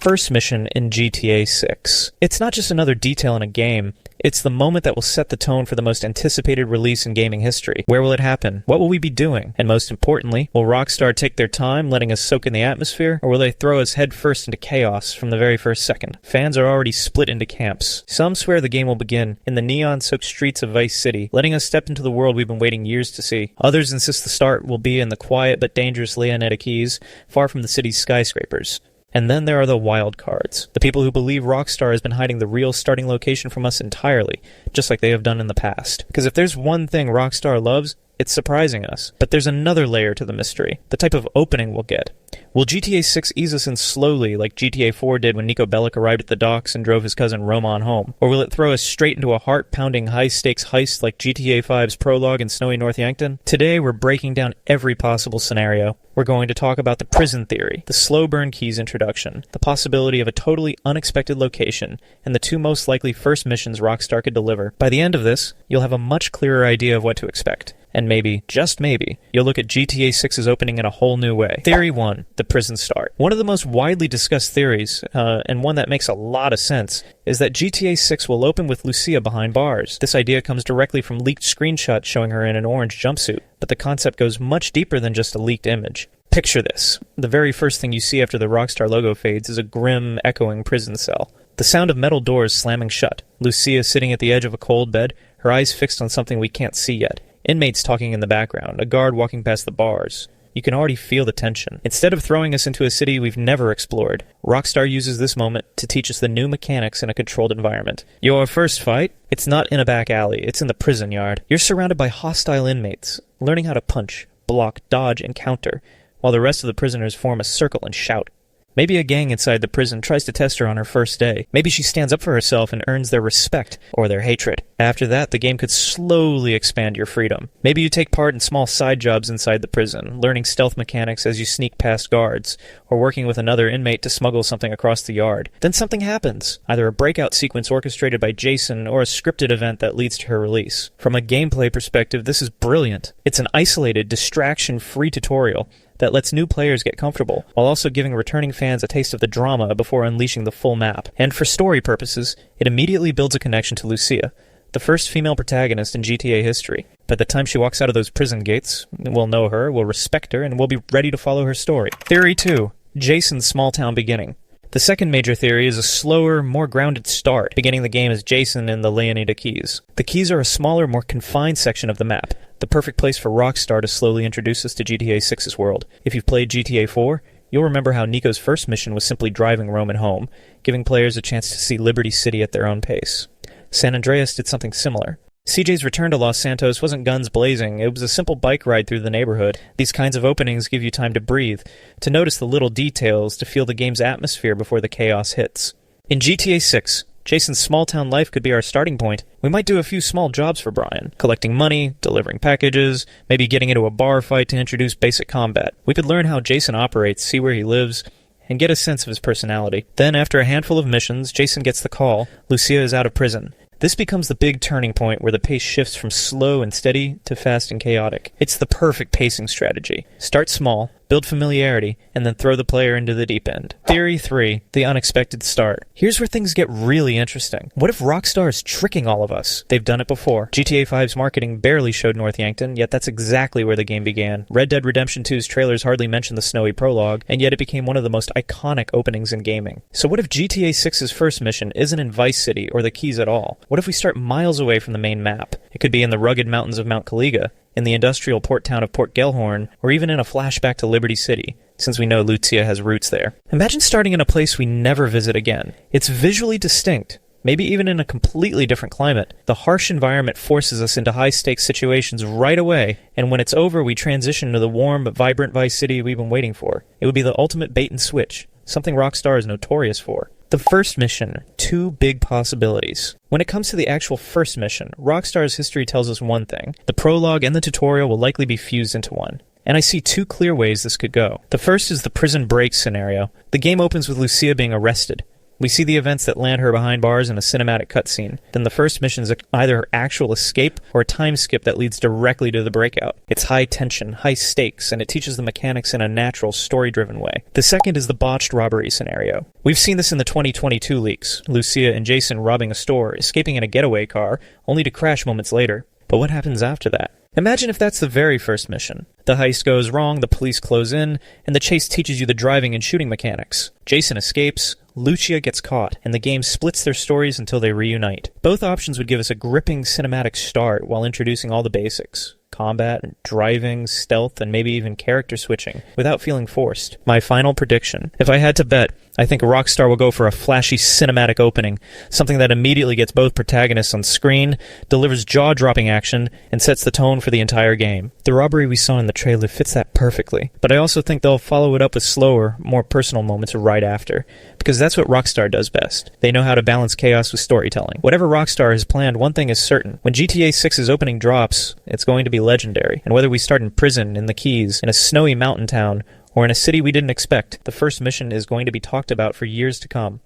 first mission in GTA 6. It's not just another detail in a game, it's the moment that will set the tone for the most anticipated release in gaming history. Where will it happen? What will we be doing? And most importantly, will Rockstar take their time letting us soak in the atmosphere, or will they throw us headfirst into chaos from the very first second? Fans are already split into camps. Some swear the game will begin in the neon-soaked streets of Vice City, letting us step into the world we've been waiting years to see. Others insist the start will be in the quiet but dangerous Leonida Keys, far from the city's skyscrapers. And then there are the wild cards, the people who believe Rockstar has been hiding the real starting location from us entirely, just like they have done in the past. Because if there's one thing Rockstar loves, it's surprising us. But there's another layer to the mystery, the type of opening we'll get. Will GTA 6 ease us in slowly like GTA 4 did when Nico Bellic arrived at the docks and drove his cousin Roman home? Or will it throw us straight into a heart-pounding high-stakes heist like GTA 5's prologue in snowy North Yankton? Today we're breaking down every possible scenario. We're going to talk about the prison theory, the slow burn Keys introduction, the possibility of a totally unexpected location, and the two most likely first missions Rockstar could deliver. By the end of this, you'll have a much clearer idea of what to expect. And maybe, just maybe, you'll look at GTA 6's opening in a whole new way. Theory 1, the prison start. One of the most widely discussed theories, and one that makes a lot of sense, is that GTA 6 will open with Lucia behind bars. This idea comes directly from leaked screenshots showing her in an orange jumpsuit, but the concept goes much deeper than just a leaked image. Picture this. The very first thing you see after the Rockstar logo fades is a grim, echoing prison cell. The sound of metal doors slamming shut. Lucia sitting at the edge of a cold bed, her eyes fixed on something we can't see yet. Inmates talking in the background, a guard walking past the bars. You can already feel the tension. Instead of throwing us into a city we've never explored, Rockstar uses this moment to teach us the new mechanics in a controlled environment. Your first fight? It's not in a back alley, it's in the prison yard. You're surrounded by hostile inmates, learning how to punch, block, dodge, and counter, while the rest of the prisoners form a circle and shout. Maybe a gang inside the prison tries to test her on her first day. Maybe she stands up for herself and earns their respect, or their hatred. After that, the game could slowly expand your freedom. Maybe you take part in small side jobs inside the prison, learning stealth mechanics as you sneak past guards, or working with another inmate to smuggle something across the yard. Then something happens, either a breakout sequence orchestrated by Jason, or a scripted event that leads to her release. From a gameplay perspective, this is brilliant. It's an isolated, distraction-free tutorial that lets new players get comfortable, while also giving returning fans a taste of the drama before unleashing the full map. And for story purposes, it immediately builds a connection to Lucia, the first female protagonist in GTA history. By the time she walks out of those prison gates, we'll know her, we'll respect her, and we'll be ready to follow her story. Theory 2, Jason's small-town beginning. The second major theory is a slower, more grounded start, beginning the game as Jason in the Leonida Keys. The Keys are a smaller, more confined section of the map, the perfect place for Rockstar to slowly introduce us to GTA 6's world. If you've played GTA 4, you'll remember how Nico's first mission was simply driving Roman home, giving players a chance to see Liberty City at their own pace. San Andreas did something similar. CJ's return to Los Santos wasn't guns blazing, it was a simple bike ride through the neighborhood. These kinds of openings give you time to breathe, to notice the little details, to feel the game's atmosphere before the chaos hits. In GTA 6, Jason's small-town life could be our starting point. We might do a few small jobs for Brian, collecting money, delivering packages, maybe getting into a bar fight to introduce basic combat. We could learn how Jason operates, see where he lives, and get a sense of his personality. Then, after a handful of missions, Jason gets the call. Lucia is out of prison. This becomes the big turning point where the pace shifts from slow and steady to fast and chaotic. It's the perfect pacing strategy. Start small, build familiarity, and then throw the player into the deep end. Theory 3, the unexpected start. Here's where things get really interesting. What if Rockstar is tricking all of us? They've done it before. GTA 5's marketing barely showed North Yankton, yet that's exactly where the game began. Red Dead Redemption 2's trailers hardly mentioned the snowy prologue, and yet it became one of the most iconic openings in gaming. So what if GTA 6's first mission isn't in Vice City or the Keys at all? What if we start miles away from the main map? It could be in the rugged mountains of Mount Caliga, in the industrial port town of Port Gellhorn, or even in a flashback to Liberty City, since we know Lucia has roots there. Imagine starting in a place we never visit again. It's visually distinct, maybe even in a completely different climate. The harsh environment forces us into high-stakes situations right away, and when it's over, we transition to the warm but vibrant Vice City we've been waiting for. It would be the ultimate bait and switch, something Rockstar is notorious for. The first mission, two big possibilities. When it comes to the actual first mission, Rockstar's history tells us one thing. The prologue and the tutorial will likely be fused into one. And I see two clear ways this could go. The first is the prison break scenario. The game opens with Lucia being arrested. We see the events that land her behind bars in a cinematic cutscene. Then the first mission is either her actual escape or a time skip that leads directly to the breakout. It's high tension, high stakes, and it teaches the mechanics in a natural, story-driven way. The second is the botched robbery scenario. We've seen this in the 2022 leaks. Lucia and Jason robbing a store, escaping in a getaway car, only to crash moments later. But what happens after that? Imagine if that's the very first mission. The heist goes wrong, the police close in, and the chase teaches you the driving and shooting mechanics. Jason escapes, Lucia gets caught, and the game splits their stories until they reunite. Both options would give us a gripping cinematic start while introducing all the basics. Combat, driving, stealth, and maybe even character switching, without feeling forced. My final prediction. If I had to bet, I think Rockstar will go for a flashy cinematic opening, something that immediately gets both protagonists on screen, delivers jaw-dropping action, and sets the tone for the entire game. The robbery we saw in the trailer fits that perfectly, but I also think they'll follow it up with slower, more personal moments right after, because that's what Rockstar does best. They know how to balance chaos with storytelling. Whatever Rockstar has planned, one thing is certain. When GTA 6's opening drops, it's going to be legendary, and whether we start in prison, in the Keys, in a snowy mountain town, or in a city we didn't expect, the first mission is going to be talked about for years to come.